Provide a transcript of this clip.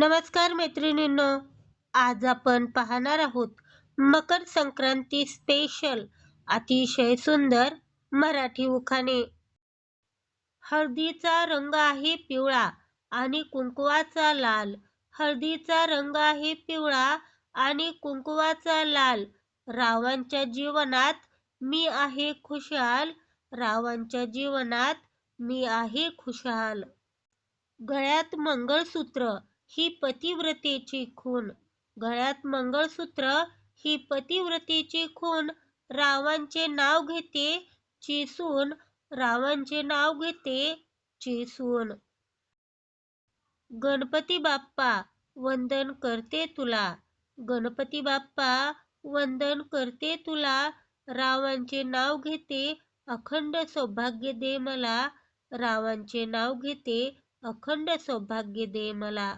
नमस्कार मैत्रिणींनो, आज आपण पाहणार आहोत मकर संक्रांती स्पेशल अतिशय सुंदर मराठी उखाणे. हळदीचा रंग आहे पिवळा आणि कुंकवाचा लाल. हळदीचा रंग आहे पिवळा आणि कुंकवाचा लाल. रावांच्या जीवनात मी आहे खुशाल. रावांच्या जीवनात मी आहे खुशाल. गळ्यात मंगळसूत्र ही पतिव्रतेची खूण. गळ्यात मंगळसूत्र ही पतिव्रतेची खूण. रावांचे नाव घेते चिसून. रावांचे नाव घेते चिसून. गणपती बाप्पा वंदन करते तुला. गणपती बाप्पा वंदन करते तुला. रावांचे नाव घेते अखंड सौभाग्य दे मला. रावांचे नाव घेते अखंड सौभाग्य दे मला.